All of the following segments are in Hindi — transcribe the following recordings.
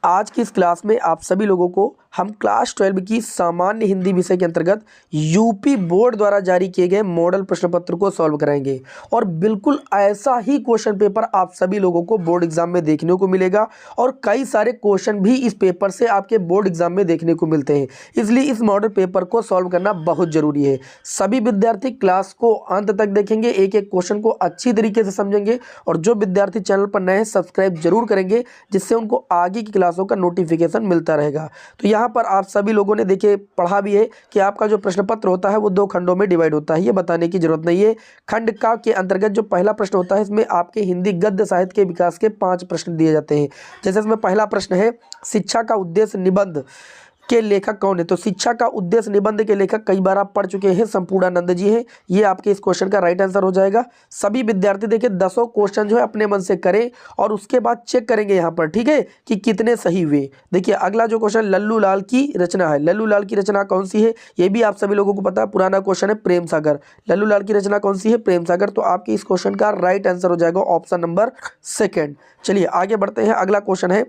आज की इस क्लास में आप सभी लोगों को हम क्लास 12 की सामान्य हिंदी विषय के अंतर्गत यूपी बोर्ड द्वारा जारी किए गए मॉडल प्रश्न पत्र को सॉल्व कराएंगे और बिल्कुल ऐसा ही क्वेश्चन पेपर आप सभी लोगों को बोर्ड एग्जाम में देखने को मिलेगा और कई सारे क्वेश्चन भी इस पेपर से आपके बोर्ड एग्जाम में देखने को मिलते हैं। इसलिए इस मॉडल पेपर को सॉल्व करना बहुत जरूरी है। सभी विद्यार्थी क्लास को अंत तक देखेंगे, एक एक क्वेश्चन को अच्छी तरीके से समझेंगे और जो विद्यार्थी चैनल पर नए हैं सब्सक्राइब जरूर करेंगे, जिससे उनको आगे की क्लासों का नोटिफिकेशन मिलता रहेगा। तो यहाँ पर आप सभी लोगों ने देखिए पढ़ा भी है कि आपका जो प्रश्न पत्र होता है वो 2 खंडों में डिवाइड होता है, ये बताने की जरूरत नहीं है। खंड का के अंतर्गत जो पहला प्रश्न होता है इसमें आपके हिंदी गद्य साहित्य के विकास के 5 प्रश्न दिए जाते हैं। जैसे इसमें पहला प्रश्न है, शिक्षा का उद्देश्य निबंध के लेखक कौन है। तो शिक्षा का उद्देश्य निबंध के लेखक कई बार आप पढ़ चुके हैं, संपूर्णानंद जी हैं। ये आपके इस क्वेश्चन का राइट आंसर हो जाएगा। सभी विद्यार्थी देखिए 10 क्वेश्चन जो है अपने मन से करें और उसके बाद चेक करेंगे यहाँ पर, ठीक है, कि कितने सही हुए। देखिए अगला जो क्वेश्चन लल्लू लाल की रचना है, लल्लू लाल की रचना कौन सी है, ये भी आप सभी लोगों को पता है, पुराना क्वेश्चन है, प्रेम सागर। लल्लू लाल की रचना कौन सी है, प्रेम सागर। तो आपके इस क्वेश्चन का राइट आंसर हो जाएगा ऑप्शन नंबर 2। चलिए आगे बढ़ते हैं। अगला क्वेश्चन है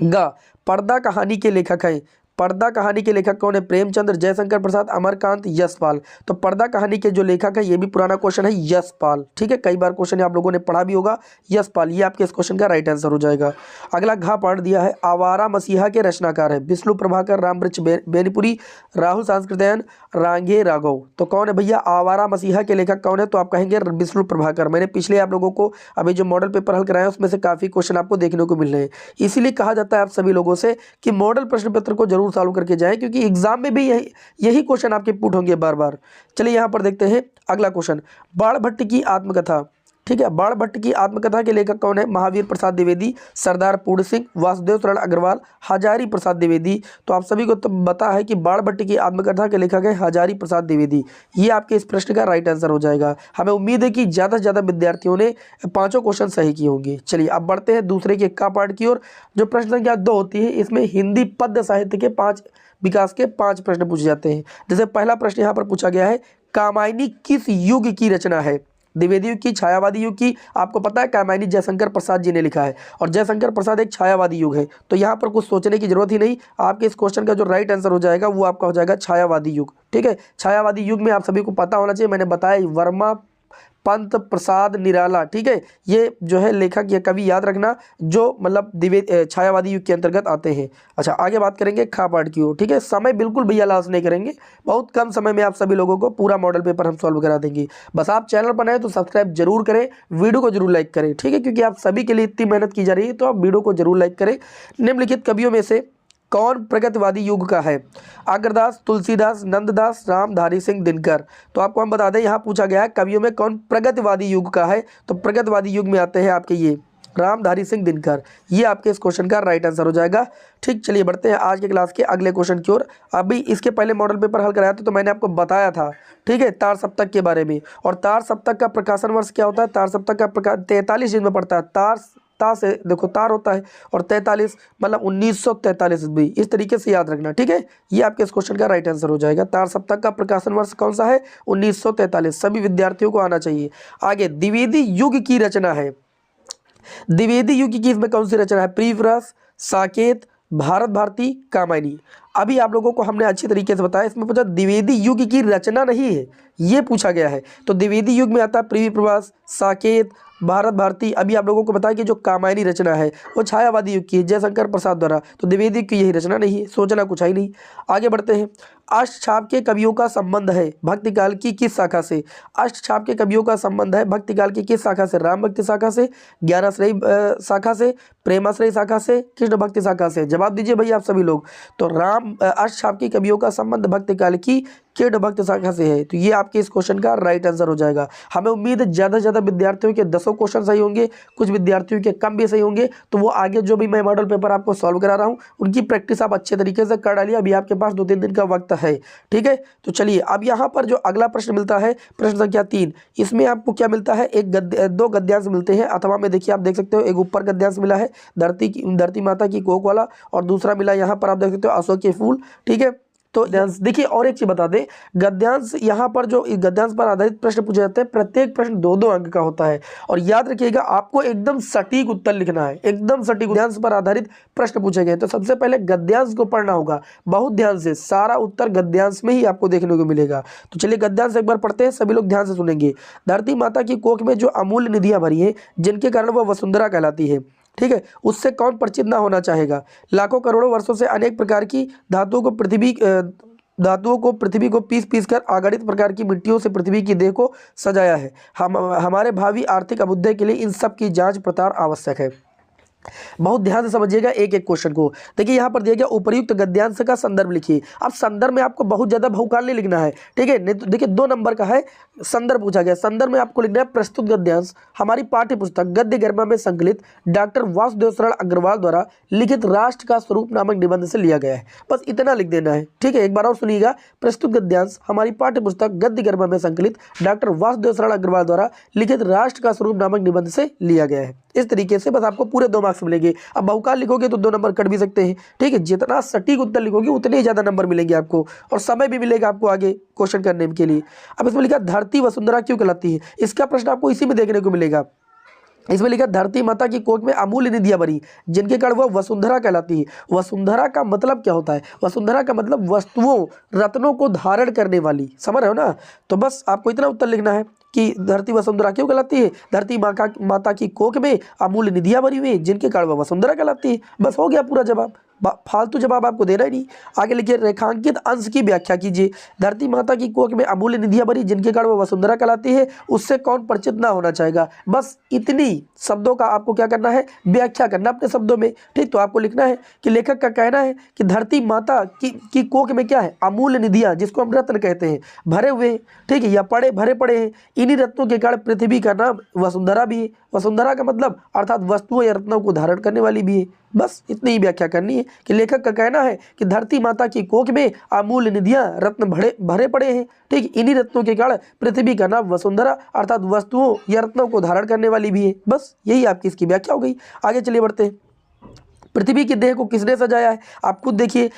ग, पर्दा कहानी के लेखक हैं। पर्दा कहानी के लेखक कौन है, प्रेमचंद्र, जयशंकर प्रसाद, अमरकांत, यशपाल। तो पर्दा कहानी के जो लेखक है, ये भी पुराना क्वेश्चन है, यशपाल। ठीक है, कई बार क्वेश्चन आप लोगों ने पढ़ा भी होगा, यशपाल। ये आपके इस क्वेश्चन का राइट आंसर हो जाएगा। अगला घ पढ़ दिया है, आवारा मसीहा के रचनाकार है विष्णु प्रभाकर, रामवृक्ष बेनीपुरी, राहुल सांस्कृत्यायन, रांगे राघव। तो कौन है भैया आवारा मसीहा के लेखक कौन है, तो आप कहेंगे विष्णु प्रभाकर। मैंने पिछले आप लोगों को अभी जो मॉडल पेपर हल कराया उसमें से काफी क्वेश्चन आपको देखने को मिल रहे हैं। इसीलिए कहा जाता है आप सभी लोगों से कि मॉडल प्रश्न पत्र को जरूर सॉल्व करके जाएं, क्योंकि एग्जाम में भी यही क्वेश्चन आपके पुट होंगे बार बार। चलिए यहां पर देखते हैं अगला क्वेश्चन, बाणभट्ट की आत्मकथा। ठीक है, बाणभट्ट की आत्मकथा के लेखक कौन है, महावीर प्रसाद द्विवेदी, सरदार पूर्ण सिंह, वासुदेव शरण अग्रवाल, हजारी प्रसाद द्विवेदी। तो आप सभी को तो पता है कि बाणभट्ट की आत्मकथा के लेखक है हजारी प्रसाद द्विवेदी। ये आपके इस प्रश्न का राइट आंसर हो जाएगा। हमें उम्मीद है कि ज़्यादा से ज़्यादा विद्यार्थियों ने 5 क्वेश्चन सही किए होंगे। चलिए अब बढ़ते हैं दूसरे के का पार्ट की ओर। जो प्रश्न संख्या 2 होती है, इसमें हिंदी पद्य साहित्य के 5 विकास के 5 प्रश्न पूछे जाते हैं। जैसे पहला प्रश्न यहाँ पर पूछा गया है, कामायनी किस युग की रचना है, द्विवेदी युग की, छायावादी युग की। आपको पता है कामायनी जयशंकर प्रसाद जी ने लिखा है और जयशंकर प्रसाद एक छायावादी युग है, तो यहाँ पर कुछ सोचने की जरूरत ही नहीं। आपके इस क्वेश्चन का जो राइट आंसर हो जाएगा वो आपका हो जाएगा छायावादी युग। ठीक है, छायावादी युग में आप सभी को पता होना चाहिए, मैंने बताया वर्मा पंत प्रसाद निराला। ठीक है, ये जो है लेखक या कवि याद रखना, जो मतलब छायावादी युग के अंतर्गत आते हैं। अच्छा आगे बात करेंगे खा पाठ की ओर। ठीक है, समय बिल्कुल भैया लॉस नहीं करेंगे, बहुत कम समय में आप सभी लोगों को पूरा मॉडल पेपर हम सॉल्व करा देंगे। बस आप चैनल पर नए तो सब्सक्राइब जरूर करें, वीडियो को जरूर लाइक करें। ठीक है, क्योंकि आप सभी के लिए इतनी मेहनत की जा रही है, तो आप वीडियो को जरूर लाइक करें। निम्नलिखित कवियों में से कौन प्रगतिवादी युग का है, अग्रदास, तुलसीदास, नंददास, रामधारी सिंह दिनकर। तो आपको हम बता दें यहाँ पूछा गया है कवियों में कौन प्रगतिवादी युग का है, तो प्रगतिवादी युग में आते हैं आपके ये रामधारी सिंह दिनकर। ये आपके इस क्वेश्चन का राइट आंसर हो जाएगा। ठीक, चलिए बढ़ते हैं आज के क्लास के अगले क्वेश्चन की ओर। अभी इसके पहले मॉडल पेपर हल कराया था तो मैंने आपको बताया था, ठीक है, तार सप्तक के बारे में। और तार सप्तक का प्रकाशन वर्ष क्या होता है, तार सप्तक का प्रकाशन 43 दिन में पड़ता है। ता से देखो तार होता है और 43 मतलब 1943 भी, इस तरीके से याद रखना। ठीक है, ये आपके इस क्वेश्चन का राइट आंसर हो जाएगा। तार सप्तक का प्रकाशन वर्ष कौन सा है, 1943। सभी विद्यार्थियों को आना चाहिए। आगे द्विवेदी युग की रचना है, द्विवेदी युग की इसमें कौन सी रचना है, प्रियव्रत, साकेत, भारत भारती, कामायनी। अभी आप लोगों को हमने अच्छी तरीके से बताया, इसमें पूछा द्विवेदी युग की रचना नहीं है, ये पूछा गया है। तो द्विवेदी युग में आता है प्रियव्रत, साकेत, भारत भारती। अभी आप लोगों को बताया कि जो कामायनी रचना है वो छायावादी युग की है, जयशंकर प्रसाद द्वारा। तो द्विवेदी युग की यही रचना नहीं है, सोचना कुछ है ही नहीं। आगे बढ़ते हैं। अष्टछाप के कवियों का संबंध है भक्तिकाल की किस शाखा से, अष्टछाप के कवियों का संबंध है भक्तिकाल की किस शाखा से, राम भक्ति शाखा से, ज्ञानाश्रयी शाखा से, प्रेमाश्रयी शाखा से, कृष्ण भक्ति शाखा से। जवाब दीजिए भैया आप सभी लोग। तो अष्टछाप की कवियों का संबंध भक्तिकाल की कृष्ण भक्ति शाखा से है। तो ये आपके इस क्वेश्चन का राइट आंसर हो जाएगा। हमें उम्मीद है ज़्यादा से ज़्यादा विद्यार्थियों के 10 क्वेश्चन सही होंगे, कुछ विद्यार्थियों के कम भी सही होंगे। तो वो आगे जो भी मैं मॉडल पेपर आपको सॉल्व करा रहा हूँ उनकी प्रैक्टिस आप अच्छे तरीके से कर डालिए। अभी आपके पास 2-3 दिन का वक्त है। ठीक है, तो चलिए अब यहाँ पर जो अगला प्रश्न मिलता है, प्रश्न संख्या 3, इसमें आपको क्या मिलता है, 2 गद्यांश मिलते हैं। अथवा में देखिए आप देख सकते हो, एक ऊपर गद्यांश मिला है धरती माता की कोक वाला, और दूसरा मिला यहाँ पर आप देख सकते हो अशोक के फूल। ठीक है, तो देखिए और एक चीज बता दें, गद्यांश यहाँ पर जो गद्यांश पर आधारित प्रश्न पूछे जाते हैं, प्रत्येक प्रश्न 2-2 अंक का होता है। और याद रखिएगा आपको एकदम सटीक उत्तर लिखना है, एकदम सटीक। गद्यांश पर आधारित प्रश्न पूछे गए तो सबसे पहले गद्यांश को पढ़ना होगा बहुत ध्यान से, सारा उत्तर गद्यांश में ही आपको देखने को मिलेगा। तो चलिए गद्यांश एक बार पढ़ते हैं, सभी लोग ध्यान से सुनेंगे। धरती माता की कोख में जो अमूल्य निधियां भरी हैं, जिनके कारण वह वसुंधरा कहलाती है, ठीक है, उससे कौन परिचित ना होना चाहेगा। लाखों करोड़ों वर्षों से अनेक प्रकार की धातुओं को पृथ्वी को पीस पीस कर अगणित प्रकार की मिट्टियों से पृथ्वी की देह को सजाया है। हमारे भावी आर्थिक अभ्युदय के लिए इन सब की जांच पड़ताल आवश्यक है। बहुत ध्यान से समझिएगा एक एक क्वेश्चन को। देखिए यहाँ पर दिया गया उपर्युक्त गद्यांश का संदर्भ लिखिए। अब संदर्भ में आपको बहुत ज्यादा बहुकाल नहीं लिखना है, ठीक है, नहीं तो देखिए 2 नंबर का है, संदर्भ पूछा गया। संदर्भ में आपको लिखना है प्रस्तुत गद्यांश हमारी पाठ्य पुस्तक गद्य गरिमा में संकलित डॉक्टर वासुदेव शरण अग्रवाल द्वारा लिखित राष्ट्र का स्वरूप नामक निबंध से लिया गया है। बस इतना लिख देना है, ठीक है। एक बार और सुनिएगा, प्रस्तुत गद्यांश हमारी पाठ्य पुस्तक गद्य गरिमा में संकलित डॉक्टर वासुदेव शरण अग्रवाल द्वारा लिखित राष्ट्र का स्वरूप नामक निबंध से लिया गया है। इस तरीके से बस आपको पूरे 2 मार्क्स मिलेंगे। अब बहुकाल लिखोगे तो 2 नंबर कट भी सकते हैं, ठीक है। जितना सटीक उत्तर लिखोगे उतने ही ज्यादा नंबर मिलेंगे आपको, और समय भी मिलेगा आपको आगे क्वेश्चन करने के लिए। अब इसमें लिखा धरती वसुंधरा क्यों कहलाती है, इसका प्रश्न आपको इसी में देखने को मिलेगा। इसमें लिखा धरती माता की कोख में अमूल्य निधियां भरी, जिनके कारण वह वसुंधरा कहलाती है। वसुंधरा का मतलब क्या होता है? वसुंधरा का मतलब वस्तुओं, रत्नों को धारण करने वाली, समझ रहे हो ना। तो बस आपको इतना उत्तर लिखना है कि धरती वसुंधरा क्यों कहलाती है। धरती माता की कोख में अमूल्य निधियां भरी हुई, जिनके कारण वह वसुंधरा कहलाती है। बस हो गया पूरा जवाब, फालतू जवाब आपको देना ही नहीं। आगे लिखिए रेखांकित अंश की व्याख्या कीजिए। धरती माता की कोख में अमूल्य निधियां भरी, जिनके कारण वह वसुंधरा कहलाती है, उससे कौन परिचित ना होना चाहेगा। बस इतनी शब्दों का आपको क्या करना है, व्याख्या करना अपने शब्दों में, ठीक। तो आपको लिखना है कि लेखक का कहना है कि धरती माता की कोख में क्या है, अमूल्य निधियां, जिसको हम रत्न कहते हैं, भरे हुए, ठीक है, या भरे पड़े हैं। इन्हीं रत्नों के कारण पृथ्वी का नाम वसुंधरा भी है। वसुंधरा का मतलब अर्थात वस्तुओं या रत्नों को धारण करने वाली भी है। बस इतनी ही व्याख्या करनी है कि लेखक का कहना है कि धरती माता की कोख में अमूल्य निधियां, रत्न भरे पड़े हैं, ठीक। इन्हीं रत्नों के कारण पृथ्वी का नाम वसुंधरा अर्थात वस्तुओं या रत्नों को धारण करने वाली भी है। बस यही आपकी इसकी व्याख्या हो गई। आगे चलिए बढ़ते हैं। पृथ्वी की देह को किसने सजाया है, आप खुद देखिए।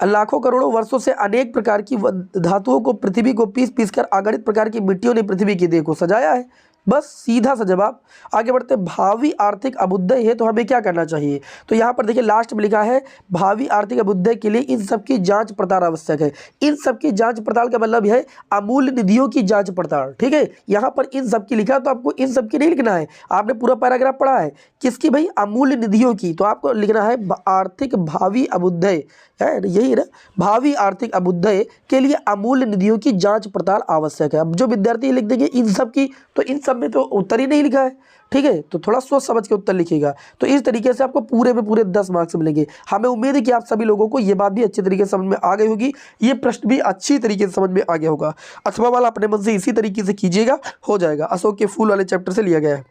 लाखों करोड़ों वर्षों से अनेक प्रकार की धातुओं को पृथ्वी को पीस पीस कर अगणित प्रकार की मिट्टियों ने पृथ्वी की देह को सजाया है। बस सीधा सा जवाब। आगे बढ़ते, भावी आर्थिक अभ्युदय है तो हमें क्या करना चाहिए। तो यहाँ पर देखिए लास्ट में लिखा है भावी आर्थिक अभ्युदय के लिए इन सब की जांच पड़ताल आवश्यक है। इन सब की जांच पड़ताल का मतलब है अमूल्य निधियों की जांच पड़ताल, ठीक है। यहाँ पर इन सब की लिखा, तो आपको इन सब की नहीं लिखना है। आपने पूरा पैराग्राफ पढ़ा है किसकी भाई, अमूल्य निधियों की। तो आपको लिखना है आर्थिक भावी अभ्युदय है, यही ना, भावी आर्थिक अभ्युदय के लिए अमूल्य निधियों की जांच पड़ताल आवश्यक है। अब जो विद्यार्थी लिख देंगे इन सब की, तो इन सब में तो उत्तर ही नहीं लिखा है, ठीक है। तो थोड़ा सोच समझ के उत्तर लिखिएगा। तो इस तरीके से आपको पूरे में पूरे 10 मार्क्स मिलेंगे। हमें उम्मीद है कि आप सभी लोगों को ये बात भी अच्छी तरीके से समझ में आ गई होगी, ये प्रश्न भी अच्छी तरीके से समझ में आ गया होगा। अथवा वाला अपने मन से इसी तरीके से कीजिएगा, हो जाएगा। अशोक के फूल वाले चैप्टर से लिया गया है।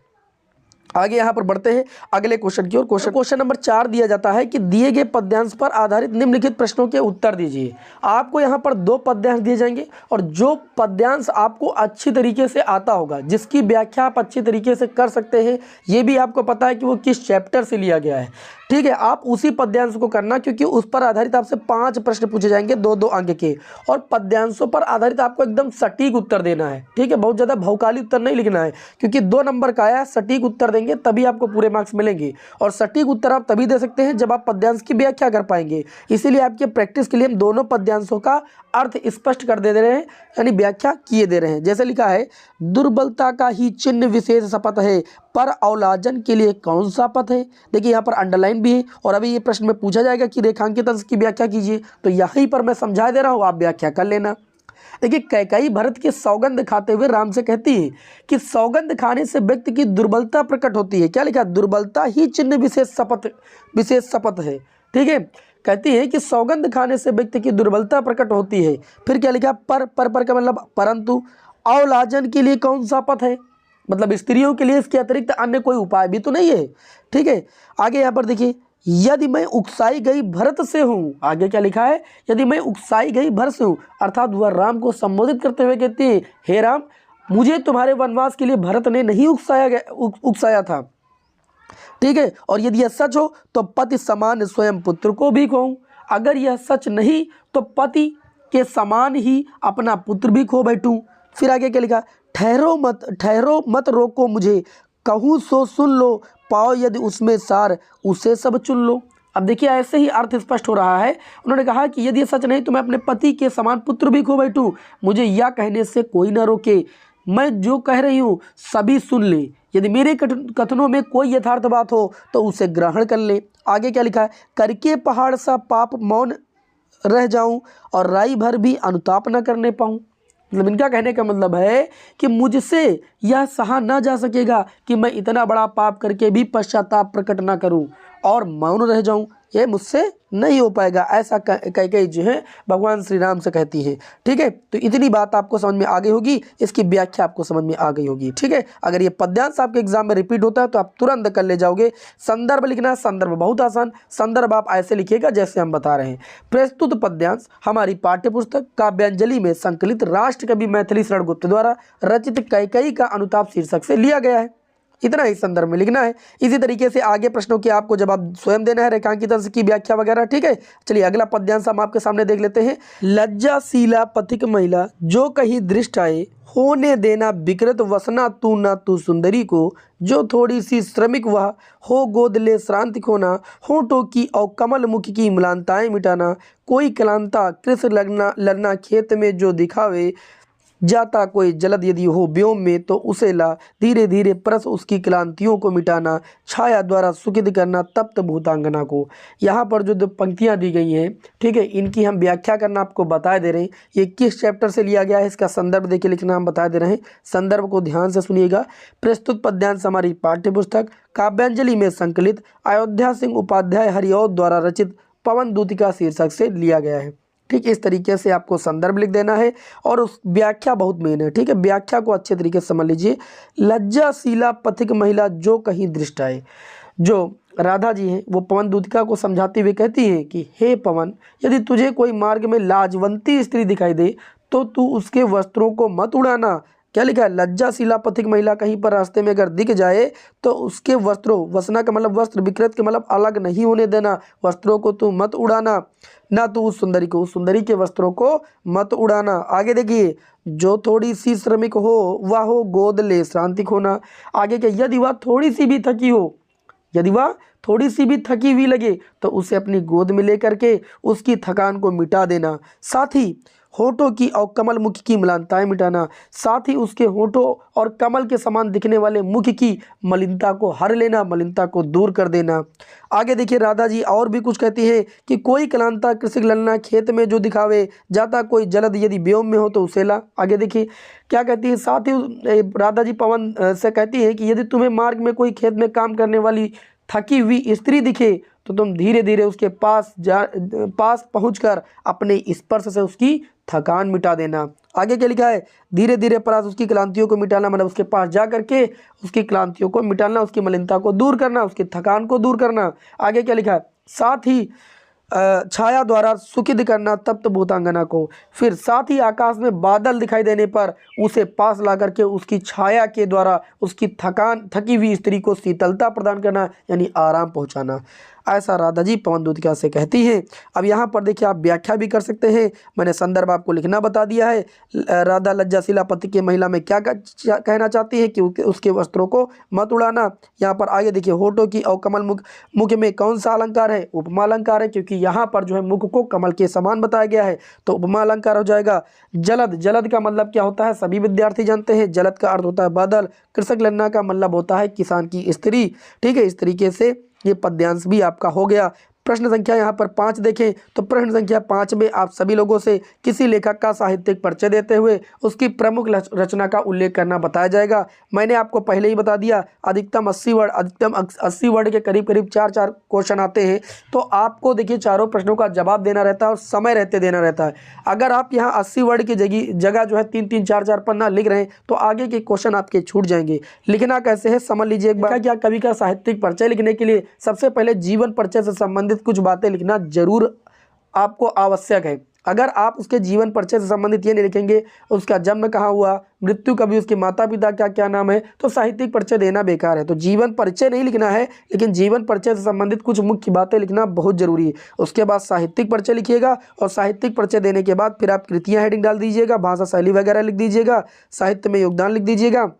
आगे यहाँ पर बढ़ते हैं अगले क्वेश्चन की ओर। क्वेश्चन नंबर 4 दिया जाता है कि दिए गए पद्यांश पर आधारित निम्नलिखित प्रश्नों के उत्तर दीजिए। आपको यहाँ पर 2 पद्यांश दिए जाएंगे, और जो पद्यांश आपको अच्छी तरीके से आता होगा, जिसकी व्याख्या आप अच्छी तरीके से कर सकते हैं, ये भी आपको पता है कि वो किस चैप्टर से लिया गया है, ठीक है, आप उसी पद्यांश को करना, क्योंकि उस पर आधारित आपसे 5 प्रश्न पूछे जाएंगे 2-2 अंक के, और पद्यांशों पर आधारित आपको एकदम सटीक उत्तर देना है, ठीक है। बहुत ज़्यादा भौकाली उत्तर नहीं लिखना है, क्योंकि 2 नंबर का आया, सटीक उत्तर देंगे तभी आपको पूरे मार्क्स मिलेंगे। और सटीक उत्तर आप तभी दे सकते हैं जब आप पद्यांश की व्याख्या कर पाएंगे। इसीलिए आपके प्रैक्टिस के लिए हम दोनों पद्यांशों का अर्थ स्पष्ट कर दे रहे हैं, यानी व्याख्या किए दे रहे हैं। जैसे लिखा है, दुर्बलता का ही चिन्ह विशेष शपथ है, पर अवलाजन के लिए कौन सा पथ है। देखिए यहाँ पर अंडरलाइन भी है, और अभी ये प्रश्न में पूछा जाएगा कि रेखांकित अंश की व्याख्या कीजिए, तो यहीं पर मैं समझा दे रहा हूँ, आप व्याख्या कर लेना। देखिए कैकेयी भरत के सौगंध खाते हुए राम से कहती है कि सौगंध खाने से व्यक्ति की दुर्बलता प्रकट होती है। क्या लिखा, दुर्बलता ही चिन्ह विशेष शपथ है, ठीक है। कहती है कि सौगंध खाने से व्यक्ति की दुर्बलता प्रकट होती है। फिर क्या लिखा, पर का मतलब परंतु। अवलाजन के लिए कौन सा पथ है, मतलब स्त्रियों के लिए इसके अतिरिक्त अन्य कोई उपाय भी तो नहीं है, ठीक है। आगे यहाँ पर देखिए, यदि मैं उकसाई गई भरत से हूँ, आगे क्या लिखा है, यदि मैं उकसाई गई भरत से हूँ, अर्थात वह राम को संबोधित करते हुए कहती है, हे राम, मुझे तुम्हारे वनवास के लिए भरत ने नहीं उकसाया था, ठीक है। और यदि यह सच हो तो पति समान स्वयं पुत्र को भी कहूँ। अगर यह सच नहीं तो पति के समान ही अपना पुत्र भी खो बैठूं। फिर आगे क्या लिखा, ठहरो मत रोको मुझे, कहूँ सो सुन लो, पाओ यदि उसमें सार उसे सब चुन लो। अब देखिए ऐसे ही अर्थ स्पष्ट हो रहा है। उन्होंने कहा कि यदि सच नहीं तो मैं अपने पति के समान पुत्र भी खो बैठूं, मुझे यह कहने से कोई ना रोके, मैं जो कह रही हूँ सभी सुन ले, यदि मेरे कथनों में कोई यथार्थ बात हो तो उसे ग्रहण कर ले। आगे क्या लिखा है, करके पहाड़ सा पाप मौन रह जाऊं और राई भर भी अनुताप न करने पाऊं। मतलब इनका कहने का मतलब है कि मुझसे यह सहा ना जा सकेगा कि मैं इतना बड़ा पाप करके भी पश्चाताप प्रकट ना करूं और मौन रह जाऊं, ये मुझसे नहीं हो पाएगा, ऐसा कई जो है भगवान श्री राम से कहती है। ठीक है, तो इतनी बात आपको समझ में आ गई होगी, इसकी व्याख्या आपको समझ में आ गई होगी। ठीक है, अगर ये पद्यांश आपके एग्जाम में रिपीट होता है तो आप तुरंत कर ले जाओगे। संदर्भ लिखना, संदर्भ बहुत आसान, संदर्भ आप ऐसे लिखिएगा जैसे हम बता रहे हैं। प्रस्तुत पद्यांश हमारी पाठ्यपुस्तक काव्यांजलि में संकलित राष्ट्रकवि मैथिली शरण गुप्त द्वारा रचित कैकेयी का अनुताप शीर्षक से लिया गया है। इतना ही संदर्भ में लिखना है। इसी तरीके से आगे प्रश्नों के आपको जवाब स्वयं देना है, रेखांकित की व्याख्या वगैरह। ठीक है, चलिए अगला पद्यांश हम आपके सामने देख लेते हैं। लज्जाशीला पथिक महिला जो कहीं दृष्ट आए, होने देना विकृत वसना तू ना तू सुंदरी को, जो थोड़ी सी श्रमिक वह हो गोद ले श्रांति खोना, होठों की और कमल मुख की म्लानताएं मिटाना, कोई क्लांता कृष लड़ना खेत में जो दिखावे, जाता कोई जलद यदि हो व्योम में तो उसे ला, धीरे धीरे परस उसकी क्लांतियों को मिटाना, छाया द्वारा सुखित करना तप्त भूतांगना को। यहाँ पर जो पंक्तियाँ दी गई हैं, ठीक है, इनकी हम व्याख्या करना आपको बता दे रहे हैं। ये किस चैप्टर से लिया गया है, इसका संदर्भ देके लिखना हम बता दे रहे हैं। संदर्भ को ध्यान से सुनिएगा। प्रस्तुत पद्यांश हमारी पाठ्यपुस्तक काव्यांजलि में संकलित अयोध्या सिंह उपाध्याय हरिऔध द्वारा रचित पवन दूतिका शीर्षक से लिया गया है। ठीक, इस तरीके से आपको संदर्भ लिख देना है और उस व्याख्या बहुत मेन है। ठीक है, व्याख्या को अच्छे तरीके से समझ लीजिए। लज्जाशीला पथिक महिला जो कहीं दृष्ट आए, जो राधा जी हैं वो पवन दूतिका को समझाते हुए कहती हैं कि हे पवन, यदि तुझे कोई मार्ग में लाजवंती स्त्री दिखाई दे तो तू उसके वस्त्रों को मत उड़ाना। क्या लिखा है, लज्जाशीला पथिक महिला कहीं पर रास्ते में अगर दिख जाए तो उसके वस्त्रों, वसना का मतलब वस्त्र, विकृत के मतलब अलग नहीं होने देना, वस्त्रों को तू मत उड़ाना, ना तो उस सुंदरी के वस्त्रों को मत उड़ाना। आगे देखिए, जो थोड़ी सी श्रमिक हो वह हो गोद ले श्रांति खोना। आगे क्या, यदि वह थोड़ी सी भी थकी हो, यदि वह थोड़ी सी भी थकी हुई लगे तो उसे अपनी गोद में लेकर के उसकी थकान को मिटा देना। साथ ही होठों की और कमल मुख की म्लानताएं मिटाना, साथ ही उसके होठों और कमल के समान दिखने वाले मुख की मलिनता को हर लेना, मलिनता को दूर कर देना। आगे देखिए, राधा जी और भी कुछ कहती है कि कोई क्लांता कृषि ललना खेत में जो दिखावे, जाता कोई जलद यदि व्योम में हो तो उसे ला। आगे देखिए क्या कहती है, साथ ही राधा जी पवन से कहती है कि यदि तुम्हें मार्ग में कोई खेत में काम करने वाली थकी हुई स्त्री दिखे तो तुम धीरे धीरे उसके पास पहुंचकर अपने स्पर्श से उसकी थकान मिटा देना। आगे क्या लिखा है, धीरे धीरे परस उसकी क्लांतियों को मिटाना, मतलब उसके पास जा करके उसकी क्लांतियों को मिटाना, उसकी मलिनता को दूर करना, उसकी थकान को दूर करना। आगे क्या लिखा है, साथ ही छाया द्वारा सुखित करना तप्त भूतांगना को। फिर साथ ही आकाश में बादल दिखाई देने पर उसे पास ला करके उसकी छाया के द्वारा उसकी थकी हुई स्त्री को शीतलता प्रदान करना, यानी आराम पहुंचाना। ऐसा राधा जी पवन दूतिका से कहती हैं। अब यहाँ पर देखिए आप व्याख्या भी कर सकते हैं, मैंने संदर्भ आपको लिखना बता दिया है। राधा लज्जाशीला पति की महिला में क्या कहना चाहती है कि उसके वस्त्रों को मत उड़ाना। यहाँ पर आगे देखिए, होठों की और कमल मुख में कौन सा अलंकार है, उपमा अलंकार है, क्योंकि यहाँ पर जो है मुख को कमल के समान बताया गया है तो उपमा अलंकार हो जाएगा। जलद का मतलब क्या होता है, सभी विद्यार्थी जानते हैं, जलद का अर्थ होता है बादल। कृषक लन्ना का मतलब होता है किसान की स्त्री। ठीक है, इस तरीके से ये पद्यांश भी आपका हो गया। प्रश्न संख्या यहाँ पर 5 देखें तो प्रश्न संख्या 5 में आप सभी लोगों से किसी लेखक का साहित्यिक परिचय देते हुए उसकी प्रमुख रचना का उल्लेख करना बताया जाएगा। मैंने आपको पहले ही बता दिया, अधिकतम 80 वर्ड के करीब 4 क्वेश्चन आते हैं, तो आपको देखिए चारों प्रश्नों का जवाब देना रहता है और समय रहते देना रहता है। अगर आप यहाँ 80 वर्ड की जगह जो है 3-3, 4-4 पन्ना लिख रहे हैं तो आगे के क्वेश्चन आपके छूट जाएंगे। लिखना कैसे है समझ लीजिए एक बार। क्या कवि का साहित्यिक परिचय लिखने के लिए सबसे पहले जीवन परिचय से संबंधित कुछ बातें लिखना जरूर आपको आवश्यक है। अगर आप उसके जीवन परिचय से संबंधित ये नहीं लिखेंगे, उसका जन्म कहाँ हुआ, मृत्यु कभी, उसके माता पिता का क्या नाम है, तो साहित्यिक परिचय देना बेकार है। तो जीवन परिचय नहीं लिखना है, लेकिन जीवन परिचय से संबंधित कुछ मुख्य बातें लिखना बहुत जरूरी है। उसके बाद साहित्यिक परिचय लिखिएगा, और साहित्यिक परिचय देने के बाद फिर आप कृतियाँ हेडिंग डाल दीजिएगा, भाषा शैली वगैरह लिख दीजिएगा, साहित्य में योगदान लिख दीजिएगा,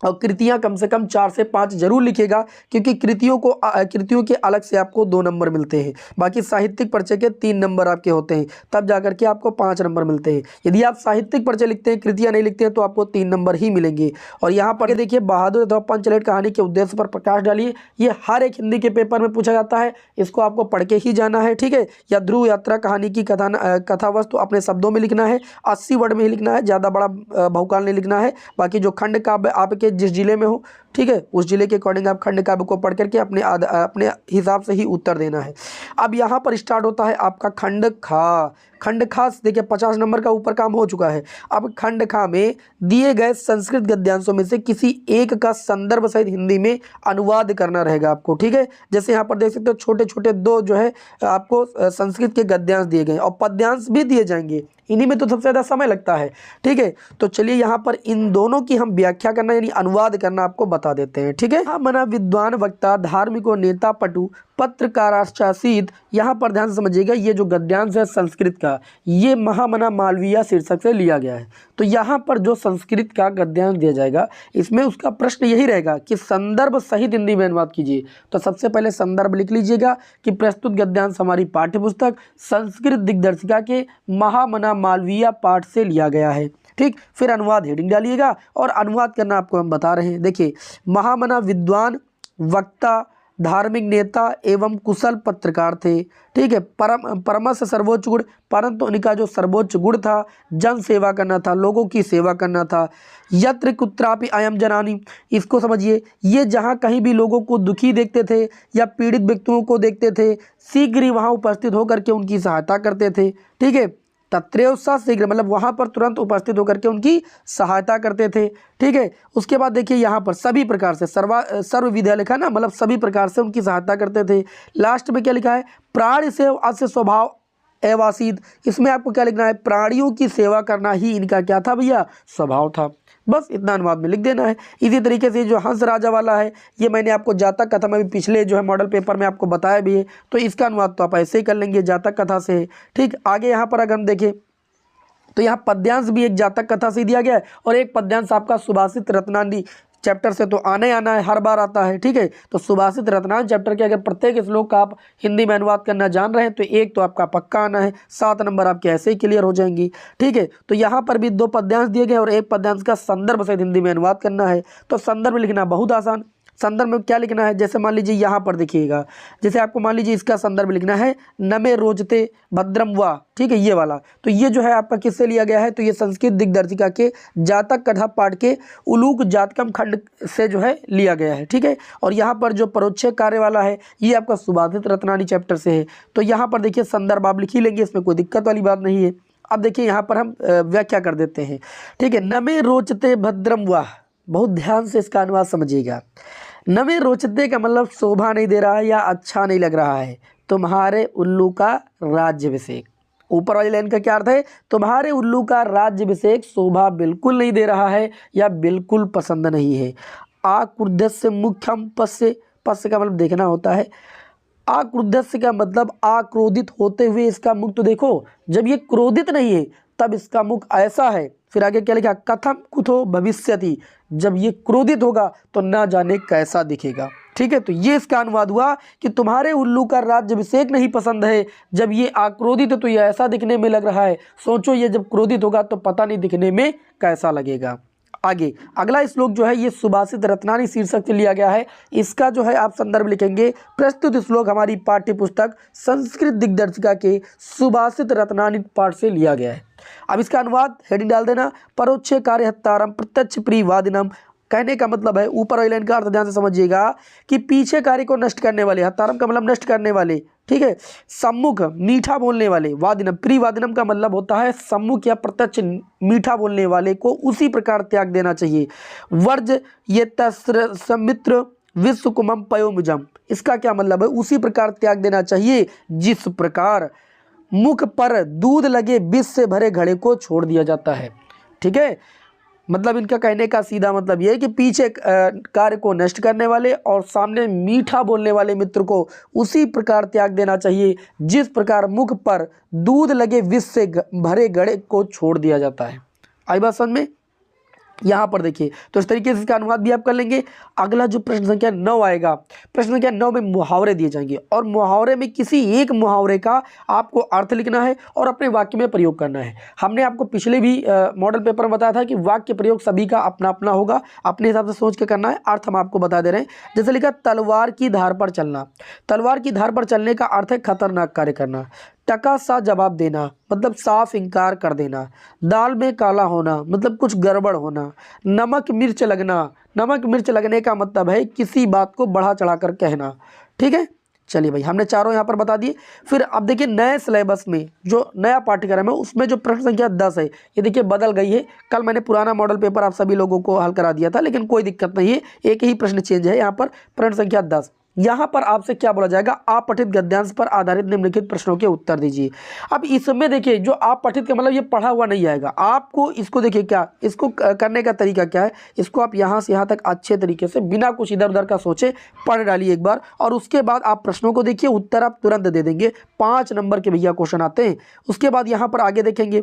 और कृतियाँ कम से कम 4 से 5 जरूर लिखेगा, क्योंकि कृतियों के अलग से आपको 2 नंबर मिलते हैं। बाकी साहित्यिक परिचय के 3 नंबर आपके होते हैं, तब जाकर के आपको 5 नंबर मिलते हैं। यदि आप साहित्यिक परिचय लिखते हैं, कृतियाँ नहीं लिखते हैं, तो आपको 3 नंबर ही मिलेंगे। और यहाँ पर देखिए, बहादुर अथवा पंचलेट कहानी के उद्देश्य पर प्रकाश डालिए। ये हर एक हिंदी के पेपर में पूछा जाता है, इसको आपको पढ़ के ही जाना है, ठीक है। या ध्रुव यात्रा कहानी की कथा वस्तु अपने शब्दों में लिखना है, 80 वर्ड में ही लिखना है, ज़्यादा बड़ा बहुकाल नहीं लिखना है। बाकी जो खंड काव्य आपके जिस जिले में हो, ठीक है, उस जिले के अकॉर्डिंग आप खंड काव्य को पढ़ करके अपने हिसाब से ही उत्तर देना है। अब यहाँ पर स्टार्ट होता है आपका खंड खा। खंड खा देखिए 50 नंबर का ऊपर काम हो चुका है। अब खंड खा में दिए गए संस्कृत गद्यांशों में से किसी एक का संदर्भ सहित हिंदी में अनुवाद करना रहेगा आपको, ठीक है। जैसे यहाँ पर देख सकते हो, छोटे छोटे 2 जो है आपको संस्कृत के गद्यांश दिए गए, और पद्यांश भी दिए जाएंगे। इन्हीं में तो सबसे ज़्यादा समय लगता है, ठीक है। तो चलिए यहाँ पर इन दोनों की हम व्याख्या करना यानी अनुवाद करना आपको बता देते हैं, ठीक है। महामना विद्वान, वक्ता, धार्मिक और नेता, पटु, पत्रकाराश्चासीत। यहाँ पर ध्यान से समझिएगा, ये जो गद्यांश है संस्कृत का, ये महामना मालवीय शीर्षक से लिया गया है। तो यहाँ पर जो संस्कृत का गद्यांश दिया जाएगा, इसमें उसका प्रश्न यही रहेगा कि संदर्भ सहित हिंदी में अनुवाद कीजिए। तो सबसे पहले संदर्भ लिख लीजिएगा कि प्रस्तुत गद्यांश हमारी पाठ्यपुस्तक संस्कृत दिग्दर्शिका के महामना मालवीय पाठ से लिया गया है, ठीक। फिर अनुवाद हेडिंग डालिएगा, और अनुवाद करना आपको हम बता रहे हैं। देखिए, महामना विद्वान, वक्ता, धार्मिक नेता एवं कुशल पत्रकार थे, ठीक है। परमस सर्वोच्च गुण, परंतु उनका जो सर्वोच्च गुण था, जन सेवा करना था, लोगों की सेवा करना था। यत्र कुत्रापि अयम जनानी, इसको समझिए, ये जहाँ कहीं भी लोगों को दुखी देखते थे या पीड़ित व्यक्तियों को देखते थे, शीघ्र ही वहाँ उपस्थित होकर के उनकी सहायता करते थे, ठीक है। तत्रैव सा शीघ्र, मतलब वहाँ पर तुरंत उपस्थित होकर के उनकी सहायता करते थे, ठीक है। उसके बाद देखिए यहाँ पर सभी प्रकार से सर्व विधा लिखा ना, मतलब सभी प्रकार से उनकी सहायता करते थे। लास्ट में क्या लिखा है, प्राणी से अस्य स्वभाव एवासीद। इसमें आपको क्या लिखना है, प्राणियों की सेवा करना ही इनका क्या था भैया, स्वभाव था। बस इतना अनुवाद में लिख देना है। इसी तरीके से जो हंस राजा वाला है, ये मैंने आपको जातक कथा में भी पिछले जो है मॉडल पेपर में आपको बताया भी है, तो इसका अनुवाद तो आप ऐसे ही कर लेंगे, जातक कथा से, ठीक। आगे यहाँ पर अगर हम देखें तो यहाँ पद्यांश भी एक जातक कथा से दिया गया है, और एक पद्यांश आपका सुभाषित रत्नानी चैप्टर से तो आना है, हर बार आता है, ठीक है। तो सुभाषित रत्नान चैप्टर के अगर प्रत्येक श्लोक का आप हिंदी में अनुवाद करना जान रहे हैं, तो एक तो आपका पक्का आना है, 7 नंबर आपके ऐसे ही क्लियर हो जाएंगी, ठीक है। तो यहाँ पर भी 2 पद्यांश दिए गए, और एक पद्यांश का संदर्भ सहित हिंदी में अनुवाद करना है। तो संदर्भ लिखना बहुत आसान। संदर्भ में क्या लिखना है, जैसे मान लीजिए यहाँ पर देखिएगा, जैसे आपको मान लीजिए इसका संदर्भ लिखना है, नमे रोचते भद्रम वा, ठीक है, ये वाला। तो ये जो है आपका किससे लिया गया है, तो ये संस्कृत दिग्दर्शिका के जातक कथा पाठ के उलूक जातकम खंड से जो है लिया गया है, ठीक है। और यहाँ पर जो परोक्षे कार्य वाला है, ये आपका सुभाषित रत्नानी चैप्टर से है। तो यहाँ पर देखिए संदर्भ आप लिख ही लेंगे, इसमें कोई दिक्कत वाली बात नहीं है। अब देखिए यहाँ पर हम व्याख्या कर देते हैं, ठीक है। नमे रोचते भद्रम वाह, बहुत ध्यान से इसका अनुवाद समझिएगा। नमे रोचते का मतलब शोभा नहीं दे रहा है या अच्छा नहीं लग रहा है, तुम्हारे उल्लू का राज्याभिषेक। ऊपर वाली लाइन का क्या अर्थ है, तुम्हारे उल्लू का राज्याभिषेक शोभा बिल्कुल नहीं दे रहा है या बिल्कुल पसंद नहीं है। आक्रुद्धस्य मुख्यम पस्य, पस्य का मतलब देखना होता है। आक्रुद्धस्य का मतलब आक्रोधित होते हुए इसका मुख, तो देखो जब ये क्रोधित नहीं है तब इसका मुख ऐसा है। फिर आगे क्या लिखा, कथम कुतो भविष्यति, जब ये क्रोधित होगा तो ना जाने कैसा दिखेगा, ठीक है। तो ये इसका अनुवाद हुआ कि तुम्हारे उल्लू का राज्याभिषेक नहीं पसंद है, जब ये आक्रोधित है तो ये ऐसा दिखने में लग रहा है, सोचो ये जब क्रोधित होगा तो पता नहीं दिखने में कैसा लगेगा। आगे अगला श्लोक जो है ये सुभाषित रत्नानी शीर्षक से लिया गया है। इसका जो है आप संदर्भ लिखेंगे, प्रस्तुत श्लोक हमारी पाठ्यपुस्तक संस्कृत दिग्दर्शिका के सुभाषित रत्नानी पाठ से लिया गया है। अब इसका अनुवाद हेडिंग डाल देना, परोक्षे कार्य हत्तारम प्रत्यक्ष प्रियवादिनम। कहने का मतलब है, ऊपर वाली लाइन का अर्थ ध्यान से समझिएगा कि पीछे कार्य को नष्ट करने वाले, हत्तारम का मतलब नष्ट करने वाले, ठीक है। सम्मुख मीठा बोलने वाले, वादिनम प्रियवादिनम का मतलब होता है सम्मुख या प्रत्यक्ष मीठा बोलने वाले को उसी प्रकार त्याग देना चाहिए। वर्ज ये तस्मित्र विश्व कुमम पयोमुजम, इसका क्या मतलब है, उसी प्रकार त्याग देना चाहिए जिस प्रकार मुख पर दूध लगे विष से भरे घड़े को छोड़ दिया जाता है। ठीक है, मतलब इनका कहने का सीधा मतलब यह है कि पीछे कार्य को नष्ट करने वाले और सामने मीठा बोलने वाले मित्र को उसी प्रकार त्याग देना चाहिए जिस प्रकार मुख पर दूध लगे विष से भरे घड़े को छोड़ दिया जाता है। आई बात समझ में? यहाँ पर देखिए, तो इस तरीके से इसका अनुवाद भी आप कर लेंगे। अगला जो प्रश्न संख्या 9 आएगा, प्रश्न संख्या 9 में मुहावरे दिए जाएंगे और मुहावरे में किसी एक मुहावरे का आपको अर्थ लिखना है और अपने वाक्य में प्रयोग करना है। हमने आपको पिछले भी मॉडल पेपर में बताया था कि वाक्य प्रयोग सभी का अपना अपना होगा, अपने हिसाब से सोच के करना है। अर्थ हम आपको बता दे रहे हैं। जैसे लिखा तलवार की धार पर चलना, तलवार की धार पर चलने का अर्थ है खतरनाक कार्य करना। टका सा जवाब देना मतलब साफ इनकार कर देना। दाल में काला होना मतलब कुछ गड़बड़ होना। नमक मिर्च लगना, नमक मिर्च लगने का मतलब है किसी बात को बढ़ा चढ़ाकर कहना। ठीक है, चलिए भाई, हमने चारों यहाँ पर बता दिए। फिर अब देखिए नए सिलेबस में जो नया पाठ्यक्रम है उसमें जो प्रश्न संख्या 10 है ये देखिए बदल गई है। कल मैंने पुराना मॉडल पेपर आप सभी लोगों को हल करा दिया था, लेकिन कोई दिक्कत नहीं है, एक ही प्रश्न चेंज है यहाँ पर। प्रश्न संख्या 10, यहाँ पर आपसे क्या बोला जाएगा, आप पठित गद्यांश पर आधारित निम्नलिखित प्रश्नों के उत्तर दीजिए। अब इसमें देखिए जो आप पठित का मतलब ये पढ़ा हुआ नहीं आएगा आपको। इसको देखिए क्या, इसको करने का तरीका क्या है, इसको आप यहाँ से यहाँ तक अच्छे तरीके से बिना कुछ इधर उधर का सोचे पढ़ डालिए एक बार, और उसके बाद आप प्रश्नों को देखिए, उत्तर आप तुरंत दे देंगे। 5 नंबर के भैया क्वेश्चन आते हैं। उसके बाद यहाँ पर आगे देखेंगे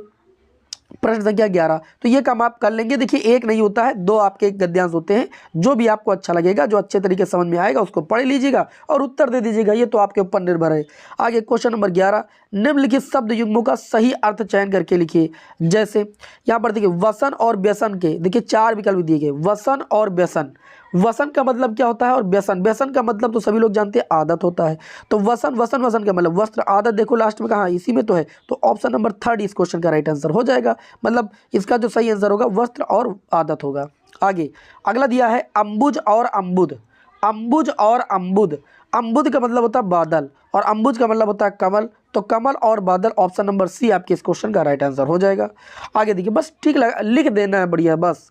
प्रश्न संख्या 11, तो ये काम आप कर लेंगे। देखिए एक नहीं होता है, 2 आपके गद्यांश होते हैं। जो भी आपको अच्छा लगेगा, जो अच्छे तरीके से समझ में आएगा उसको पढ़ लीजिएगा और उत्तर दे दीजिएगा, ये तो आपके ऊपर निर्भर है। आगे क्वेश्चन नंबर 11, निम्नलिखित शब्द युग्मों का सही अर्थ चयन करके लिखिए। जैसे यहाँ पर देखिए वसन और व्यसन के देखिए 4 विकल्प दिए गए। वसन और व्यसन, वसन का मतलब क्या होता है और व्यसन, व्यसन का मतलब तो सभी लोग जानते हैं आदत होता है। तो वसन, वसन वसन का मतलब वस्त्र, आदत देखो लास्ट में कहा इसी में तो है। तो ऑप्शन नंबर 3 इस क्वेश्चन का राइट आंसर हो जाएगा। मतलब इसका जो सही आंसर होगा वस्त्र और आदत होगा। आगे अगला दिया है अंबुज और अम्बुद, अंबुज और अम्बुद। अम्बुद का मतलब होता है बादल और अंबुज का मतलब होता है कमल। तो कमल और बादल, ऑप्शन नंबर सी आपके इस क्वेश्चन का राइट आंसर हो जाएगा। आगे देखिए, बस ठीक लगा, लिख देना है, बढ़िया। बस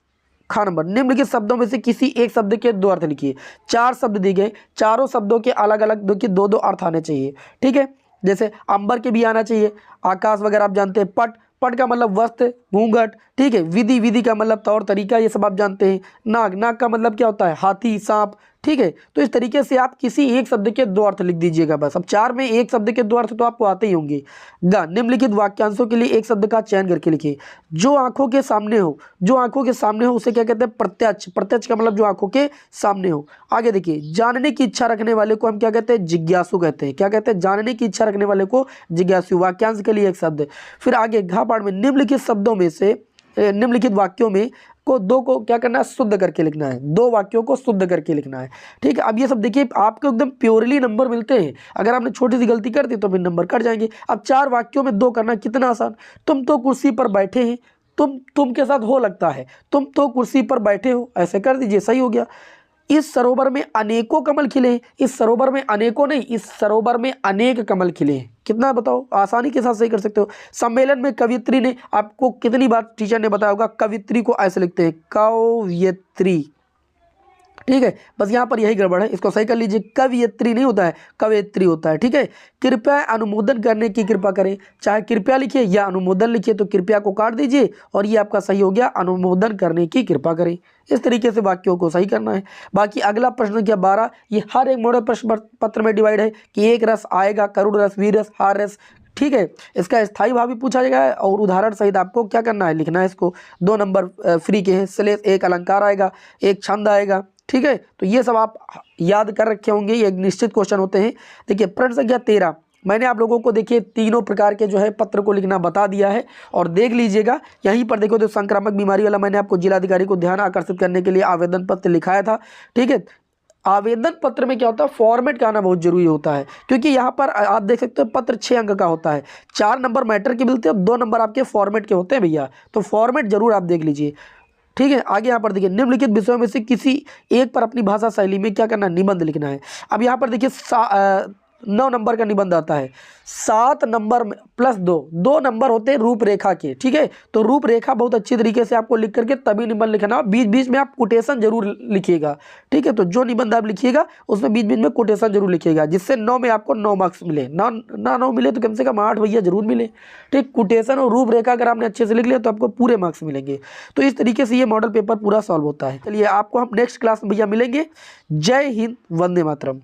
खा नंबर, निम्नलिखित शब्दों में से किसी एक शब्द के 2 अर्थ लिखिए। 4 शब्द दिए गए, चारों शब्दों के अलग अलग 2-2 अर्थ आने चाहिए। ठीक है, जैसे अंबर के भी आना चाहिए, आकाश वगैरह आप जानते हैं। पट, पट का मतलब वस्त्र, घूंघट। ठीक है, विधि, विधि का मतलब तौर तरीका, ये सब आप जानते हैं। नाग, नाग का मतलब क्या होता है, हाथी, सांप। ठीक है, तो इस तरीके से आप किसी एक शब्द के 2 अर्थ लिख दीजिएगा बस। अब 4 में एक शब्द के 2 अर्थ तो आपको आते ही होंगे। ग, निम्नलिखित वाक्यांशों के लिए एक शब्द का चयन करके लिखिए। जो आंखों के सामने हो, जो आंखों के सामने हो उसे क्या कहते हैं, प्रत्यक्ष। प्रत्यक्ष का मतलब जो आंखों के सामने हो। आगे देखिए, जानने की इच्छा रखने वाले को हम क्या कहते हैं, जिज्ञासु कहते हैं। क्या कहते हैं, जानने की इच्छा रखने वाले को जिज्ञासु। वाक्यांश के लिए एक शब्द। फिर आगे घ पाठ में निम्नलिखित शब्दों में से निम्नलिखित वाक्यों में को 2 को क्या करना है, शुद्ध करके लिखना है। 2 वाक्यों को शुद्ध करके लिखना है। ठीक है, अब ये सब देखिए आपको एकदम प्योरली नंबर मिलते हैं। अगर आपने छोटी सी गलती कर दी तो फिर नंबर कट जाएंगे। अब 4 वाक्यों में 2 करना कितना आसान। तुम तो कुर्सी पर बैठे हैं, तुम के साथ हो लगता है, तुम तो कुर्सी पर बैठे हो, ऐसे कर दीजिए, सही हो गया। इस सरोवर में अनेकों कमल खिले हैं। इस सरोवर में अनेकों नहीं, इस सरोवर में अनेक कमल खिले हैं। कितना बताओ, आसानी के साथ सही कर सकते हो। सम्मेलन में कवियत्री ने, आपको कितनी बार टीचर ने बताया होगा, कवियत्री को ऐसे लिखते हैं, कवयित्री। ठीक है, बस यहाँ पर यही गड़बड़ है, इसको सही कर लीजिए। कवयित्री नहीं होता है, कवयित्री होता है। ठीक है, कृपया अनुमोदन करने की कृपा करें। चाहे कृपया लिखिए या अनुमोदन लिखिए, तो कृपया को काट दीजिए और ये आपका सही हो गया, अनुमोदन करने की कृपा करें। इस तरीके से वाक्यों को सही करना है। बाकी अगला प्रश्न संख्या 12, ये हर एक मॉडल प्रश्न पत्र में डिवाइड है कि एक रस आएगा, करुण रस, वीर रस, हार रस। ठीक है, इसका स्थायी भाव भी पूछा जाएगा और उदाहरण सहित आपको क्या करना है, लिखना है इसको। 2 नंबर फ्री के हैं। स्लेश, एक अलंकार आएगा, एक छंद आएगा। ठीक है, तो ये सब आप याद कर रखे होंगे, ये एक निश्चित क्वेश्चन होते हैं। देखिए प्रश्न संख्या 13, मैंने आप लोगों को देखिए तीनों प्रकार के जो है पत्र को लिखना बता दिया है और देख लीजिएगा। यहीं पर देखो तो संक्रामक बीमारी वाला मैंने आपको जिलाधिकारी को ध्यान आकर्षित करने के लिए आवेदन पत्र लिखाया था। ठीक है, आवेदन पत्र में क्या होता है, फॉर्मेट का आना बहुत जरूरी होता है, क्योंकि यहाँ पर आप देख सकते हो पत्र 6 अंक का होता है। 4 नंबर मैटर के मिलते हैं, 2 नंबर आपके फॉर्मेट के होते हैं भैया। तो फॉर्मेट जरूर आप देख लीजिए। ठीक है, आगे यहाँ पर देखिए, निम्नलिखित विषयों में से किसी एक पर अपनी भाषा शैली में क्या करना है, निबंध लिखना है। अब यहाँ पर देखिए 9 नंबर का निबंध आता है। 7 नंबर प्लस 2 नंबर होते हैं रूपरेखा के, ठीक है। तो रूपरेखा बहुत अच्छी तरीके से आपको लिख करके तभी निबंध लिखना, बीच बीच में आप कोटेशन जरूर लिखिएगा, ठीक है। तो जो निबंध आप लिखिएगा उसमें बीच बीच में कोटेशन जरूर लिखिएगा, जिससे 9 में आपको 9 मार्क्स मिले, ना 9 मिले तो कम से कम 8 भैया जरूर मिले, ठीक। कोटेशन और रूपरेखा अगर आपने अच्छे से लिख लिया तो आपको पूरे मार्क्स मिलेंगे। तो इस तरीके से ये मॉडल पेपर पूरा सॉल्व होता है। चलिए आपको हम नेक्स्ट क्लास में भैया मिलेंगे। जय हिंद, वंदे मातरम।